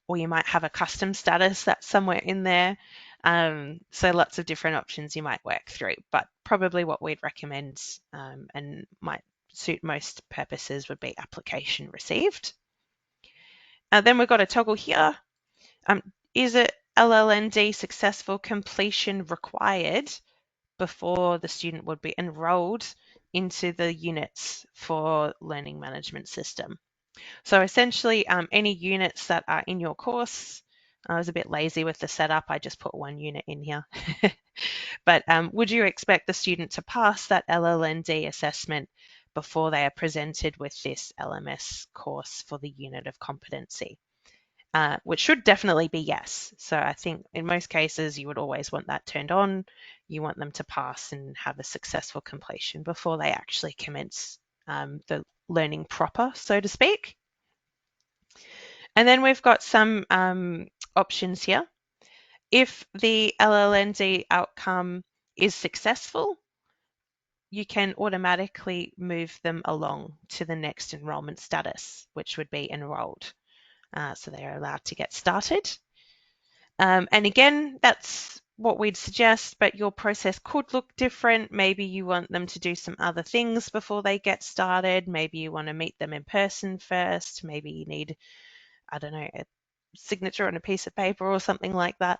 Or you might have a custom status that's somewhere in there. So lots of different options you might work through, but probably what we'd recommend and might suit most purposes would be application received. Then we've got a toggle here. Is it LLND successful completion required before the student would be enrolled into the units for learning management system. So essentially, any units that are in your course, I was a bit lazy with the setup, I just put one unit in here. But would you expect the student to pass that LLND assessment before they are presented with this LMS course for the unit of competency? Which should definitely be yes. So I think in most cases you would always want that turned on. You want them to pass and have a successful completion before they actually commence the learning proper, so to speak. And then we've got some options here. If the LLND outcome is successful, you can automatically move them along to the next enrollment status, which would be enrolled. So they're allowed to get started. And again, that's what we'd suggest, but your process could look different. Maybe you want them to do some other things before they get started. Maybe you want to meet them in person first. Maybe you need, I don't know, a signature on a piece of paper or something like that.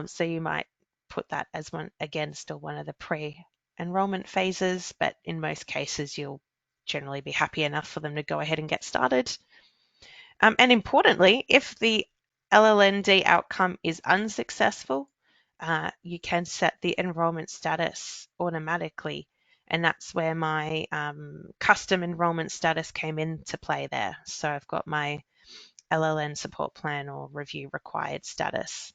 So you might put that as one, again, still one of the pre-enrollment phases, but in most cases, you'll generally be happy enough for them to go ahead and get started. And importantly, if the LLND outcome is unsuccessful, you can set the enrollment status automatically. And that's where my custom enrollment status came into play there. So I've got my LLN support plan or review required status.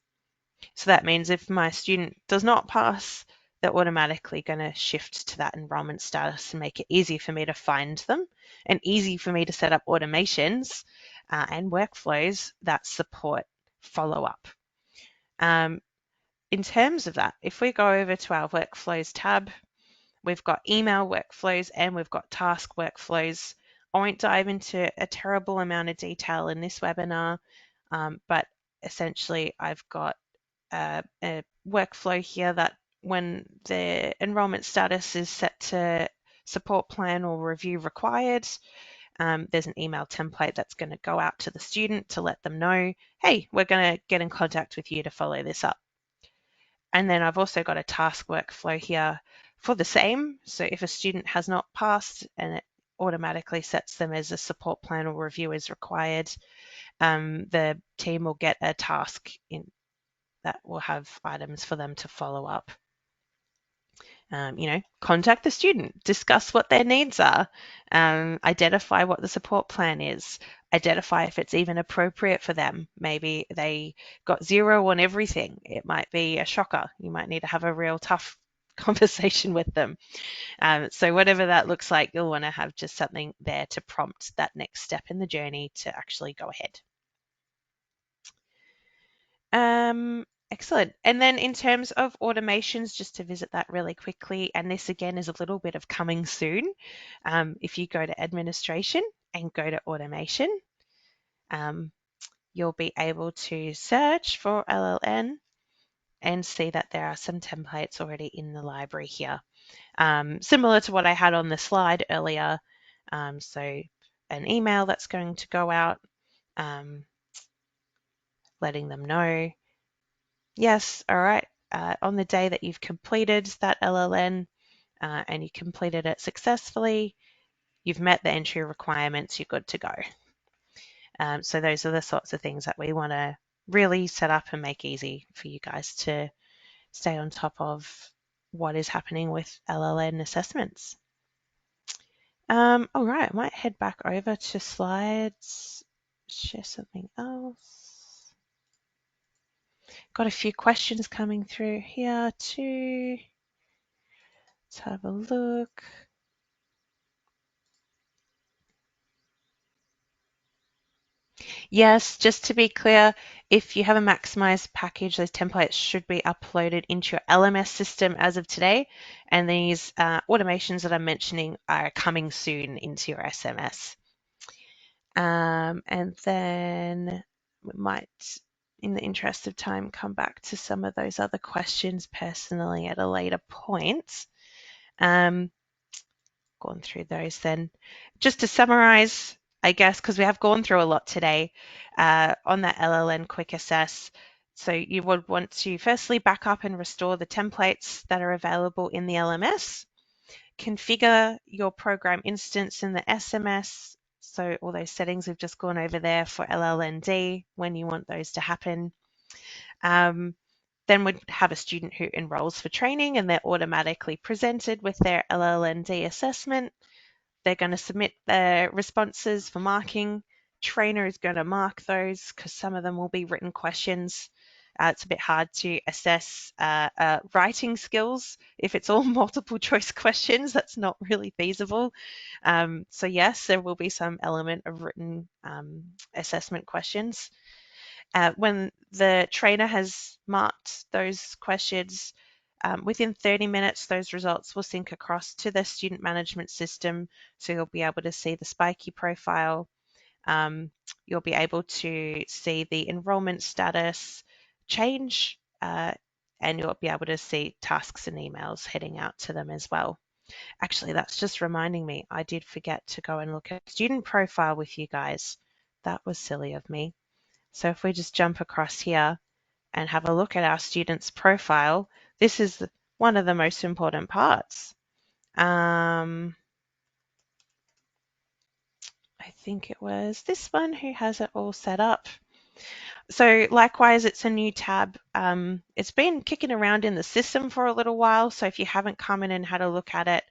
So that means if my student does not pass, they're automatically going to shift to that enrollment status and make it easy for me to find them and easy for me to set up automations and workflows that support follow-up. In terms of that, if we go over to our workflows tab, we've got email workflows and we've got task workflows. I won't dive into a terrible amount of detail in this webinar, but essentially I've got a workflow here that when the enrollment status is set to support plan or review required, there's an email template that's going to go out to the student to let them know, hey, we're going to get in contact with you to follow this up. And then I've also got a task workflow here for the same. So if a student has not passed and it automatically sets them as a support plan or review as required, the team will get a task in that will have items for them to follow up. Contact the student, discuss what their needs are, identify what the support plan is, identify if it's even appropriate for them. Maybe they got 0 on everything. It might be a shocker. You might need to have a real tough conversation with them. So whatever that looks like, you'll want to have just something there to prompt that next step in the journey to actually go ahead. Excellent. And then in terms of automations, just to visit that really quickly, and this again is a little bit of coming soon. If you go to administration and go to automation, you'll be able to search for LLN and see that there are some templates already in the library here. Similar to what I had on the slide earlier. So an email that's going to go out, letting them know, yes, all right, on the day that you've completed that LLN and you completed it successfully, you've met the entry requirements, you're good to go. So those are the sorts of things that we want to really set up and make easy for you guys to stay on top of what is happening with LLN assessments. All right, I might head back over to slides, share something else. Got a few questions coming through here too. Let's have a look. Yes, just to be clear, if you have a maximized package, those templates should be uploaded into your LMS system as of today. And these automations that I'm mentioning are coming soon into your SMS. And then we might, in the interest of time, come back to some of those other questions personally at a later point. Gone through those then. Just to summarize, I guess, because we have gone through a lot today on that LLN Quick Assess. So you would want to firstly back up and restore the templates that are available in the LMS, configure your program instance in the SMS, so all those settings we've just gone over there for LLND when you want those to happen. Then we'd have a student who enrolls for training and they're automatically presented with their LLND assessment. They're going to submit their responses for marking. Trainer is going to mark those because some of them will be written questions. It's a bit hard to assess writing skills if it's all multiple choice questions. That's not really feasible. So yes, there will be some element of written assessment questions. When the trainer has marked those questions, within 30 minutes, those results will sync across to the student management system. So you'll be able to see the 𝗟𝗂𝗏 profile. You'll be able to see the enrollment status change, and you'll be able to see tasks and emails heading out to them as well. Actually, that's just reminding me, I did forget to go and look at student profile with you guys. That was silly of me. So if we just jump across here and have a look at our student's profile, this is one of the most important parts. I think it was this one who has it all set up. So likewise, it's a new tab. It's been kicking around in the system for a little while. So if you haven't come in and had a look at it,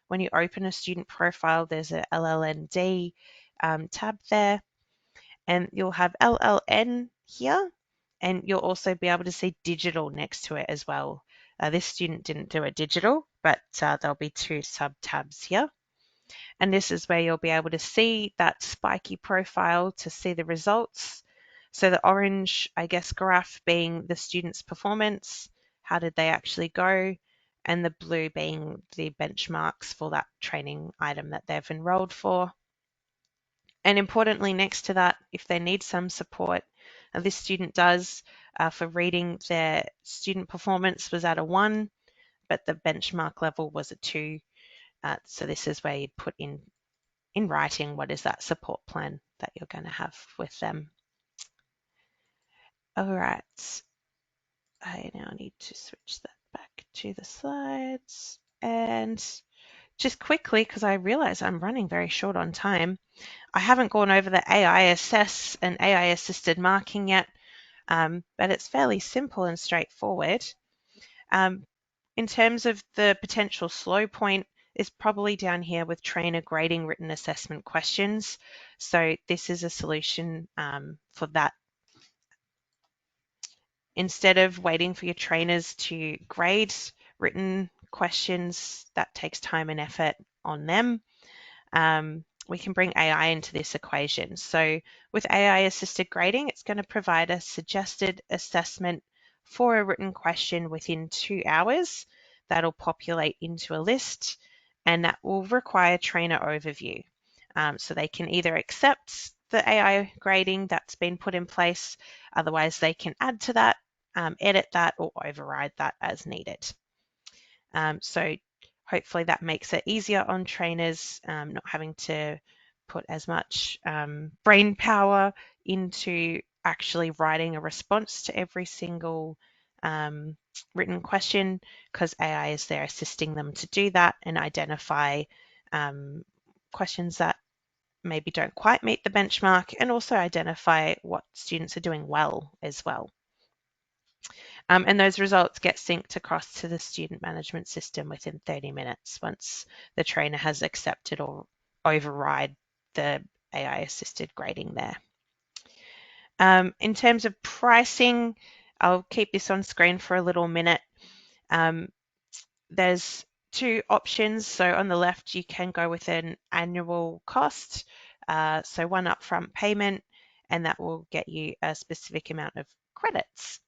when you open a student profile, there's a LLND tab there, and you'll have LLN here, and you'll also be able to see digital next to it as well. This student didn't do a digital, but there'll be two sub tabs here. And this is where you'll be able to see that 𝗟𝗂𝗏 profile to see the results. So the orange, I guess, graph being the student's performance, how did they actually go, and the blue being the benchmarks for that training item that they've enrolled for. And importantly, next to that, if they need some support, this student does for reading, their student performance was at a 1, but the benchmark level was a 2. So this is where you'd put in writing what is that support plan that you're going to have with them. All right, I now need to switch that back to the slides. And just quickly, because I realize I'm running very short on time, I haven't gone over the AI assess and AI assisted marking yet, but it's fairly simple and straightforward. In terms of the potential slow point, is probably down here with trainer grading written assessment questions. So this is a solution for that. Instead of waiting for your trainers to grade written questions, that takes time and effort on them. We can bring AI into this equation. So with AI assisted grading, it's going to provide a suggested assessment for a written question within 2 hours. That'll populate into a list, and that will require trainer overview. So they can either accept the AI grading that's been put in place, otherwise they can add to that, edit that, or override that as needed. So hopefully that makes it easier on trainers, not having to put as much brain power into actually writing a response to every single written question, because AI is there assisting them to do that and identify questions that maybe don't quite meet the benchmark, and also identify what students are doing well as well. And those results get synced across to the student management system within 30 minutes once the trainer has accepted or override the AI assisted grading there. In terms of pricing, I'll keep this on screen for a little minute. There's 2 options. So on the left, you can go with an annual cost. So one upfront payment, and that will get you a specific amount of credits.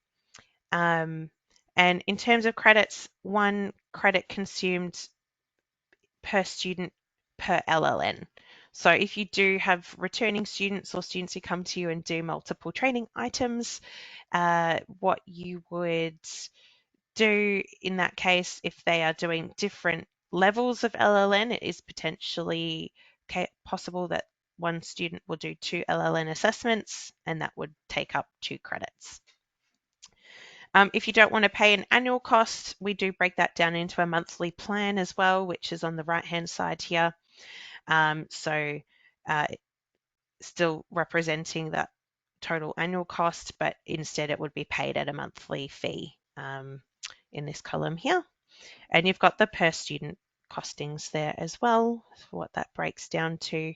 And in terms of credits, 1 credit consumed per student per LLN. So if you do have returning students or students who come to you and do multiple training items, what you would do in that case, if they are doing different levels of LLN, it is potentially possible that 1 student will do 2 LLN assessments, and that would take up 2 credits. If you don't want to pay an annual cost, we do break that down into a monthly plan as well, which is on the right-hand side here. So still representing that total annual cost, but instead it would be paid at a monthly fee in this column here. And you've got the per student costings there as well, for what that breaks down to.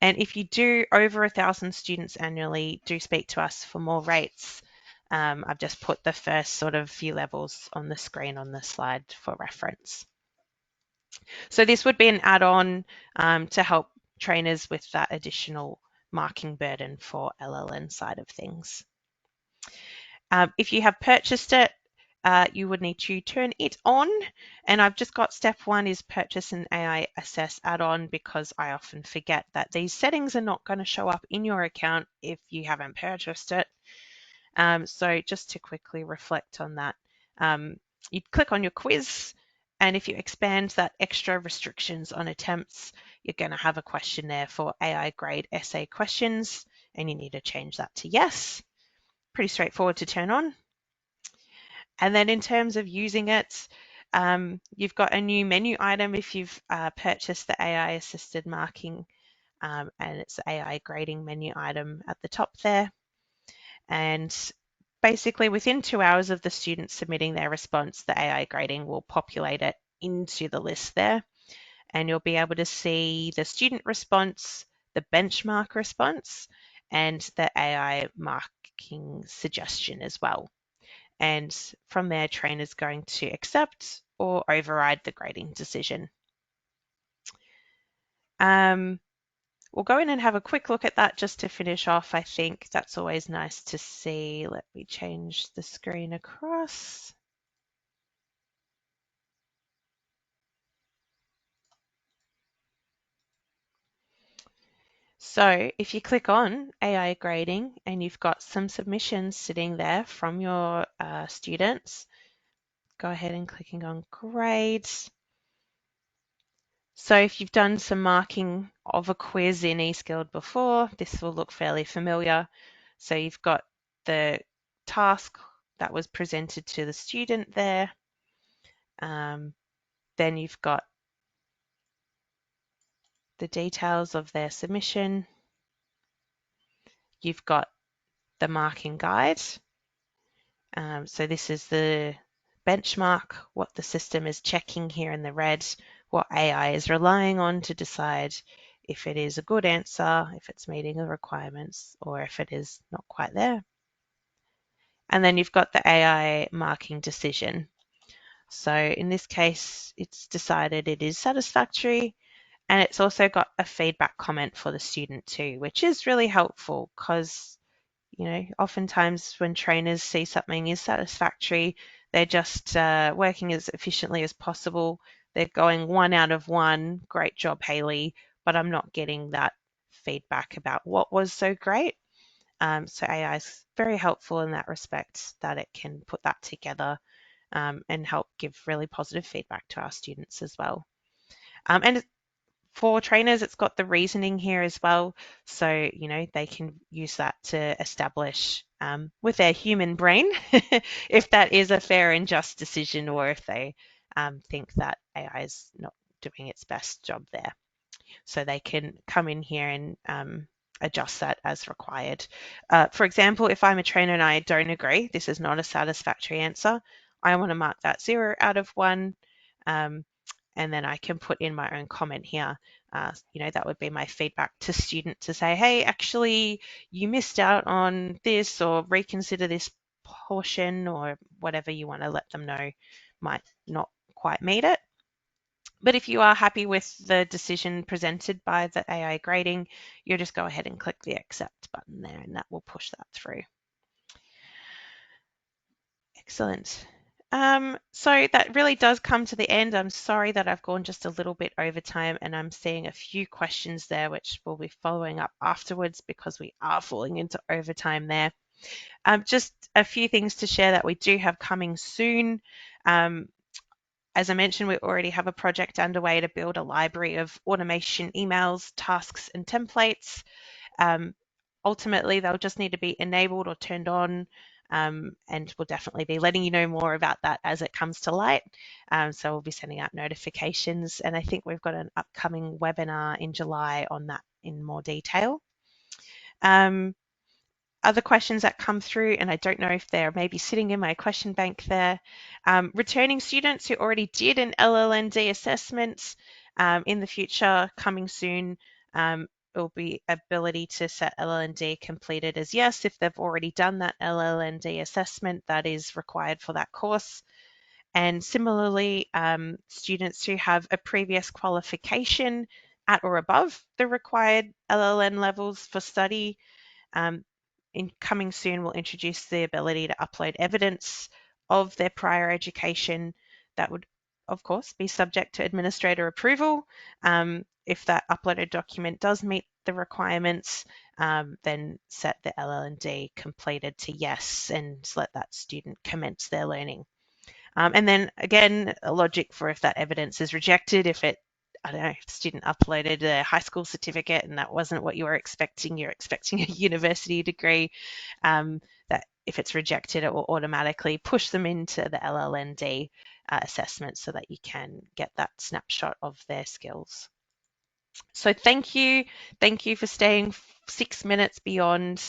And if you do over 1,000 students annually, do speak to us for more rates. I've just put the first sort of few levels on the screen on the slide for reference. So this would be an add-on to help trainers with that additional marking burden for LLN side of things. If you have purchased it, you would need to turn it on. And I've just got step 1 is purchase an AI Assess add-on, because I often forget that these settings are not going to show up in your account if you haven't purchased it. So just to quickly reflect on that, you'd click on your quiz, and if you expand that extra restrictions on attempts, you're going to have a question there for AI grade essay questions, and you need to change that to yes. Pretty straightforward to turn on. And then in terms of using it, you've got a new menu item if you've purchased the AI assisted marking, and it's the AI grading menu item at the top there. And basically within 2 hours of the student submitting their response, the AI grading will populate it into the list there. And you'll be able to see the student response, the benchmark response, and the AI marking suggestion as well. And from there, trainers going to accept or override the grading decision. We'll go in and have a quick look at that just to finish off. I think that's always nice to see. Let me change the screen across. So if you click on AI grading and you've got some submissions sitting there from your students, go ahead and clicking on grades. So if you've done some marking of a quiz in eSkilled before, this will look fairly familiar. So you've got the task that was presented to the student there. Then you've got the details of their submission. You've got the marking guide. So this is the benchmark, what the system is checking here in the red, what AI is relying on to decide if it is a good answer, if it's meeting the requirements, or if it is not quite there. And then you've got the AI marking decision. So in this case, it's decided it is satisfactory, and it's also got a feedback comment for the student too, which is really helpful because, you know, oftentimes when trainers see something is satisfactory, they're just working as efficiently as possible. They're going 1 out of 1, great job, Hayley, but I'm not getting that feedback about what was so great. So AI is very helpful in that respect, that it can put that together and help give really positive feedback to our students as well. And for trainers, it's got the reasoning here as well. So, you know, they can use that to establish with their human brain if that is a fair and just decision, or if they think that AI is not doing its best job there. So they can come in here and adjust that as required. For example, if I'm a trainer and I don't agree, this is not a satisfactory answer, I want to mark that 0 out of 1. And then I can put in my own comment here. You know, that would be my feedback to student to say, hey, actually, you missed out on this, or reconsider this portion, or whatever you want to let them know might not quite meet it. But if you are happy with the decision presented by the AI grading, you'll just go ahead and click the accept button there, and that will push that through. Excellent. So that really does come to the end. I'm sorry that I've gone just a little bit over time, and I'm seeing a few questions there which we'll be following up afterwards because we are falling into overtime there. Just a few things to share that we do have coming soon. As I mentioned, we already have a project underway to build a library of automation emails, tasks, and templates. Ultimately, they'll just need to be enabled or turned on and we'll definitely be letting you know more about that as it comes to light. So we'll be sending out notifications, and I think we've got an upcoming webinar in July on that in more detail. Other questions that come through, and I don't know if they're maybe sitting in my question bank there. Returning students who already did an LLND assessment in the future, coming soon, will be ability to set LLND completed as yes if they've already done that LLND assessment that is required for that course. And similarly, students who have a previous qualification at or above the required LLN levels for study, in coming soon, we'll introduce the ability to upload evidence of their prior education that would, of course, be subject to administrator approval. If that uploaded document does meet the requirements, then set the LLND completed to yes and let that student commence their learning. And then again, a logic for if that evidence is rejected, if it, I don't know, if a student uploaded a high school certificate and that wasn't what you were expecting, you're expecting a university degree, that if it's rejected, it will automatically push them into the LLND assessment so that you can get that snapshot of their skills. So thank you for staying 6 minutes beyond,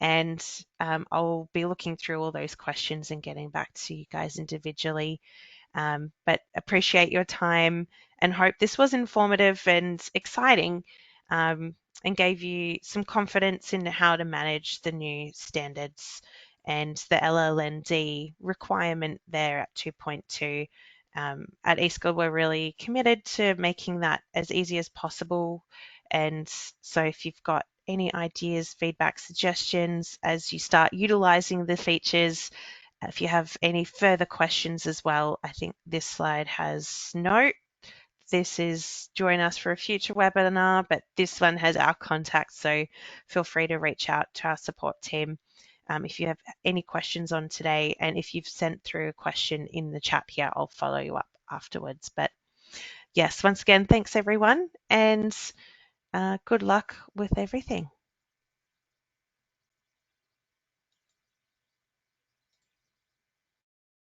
and I'll be looking through all those questions and getting back to you guys individually. But appreciate your time and hope this was informative and exciting, and gave you some confidence in how to manage the new standards and the LLND requirement there at 2.2. At eSkilled, we're really committed to making that as easy as possible. And so if you've got any ideas, feedback, suggestions as you start utilizing the features, if you have any further questions as well, I think this slide has note. This is join us for a future webinar, but this one has our contact, so feel free to reach out to our support team if you have any questions on today. And if you've sent through a question in the chat here, I'll follow you up afterwards. But yes, once again, thanks everyone, and good luck with everything.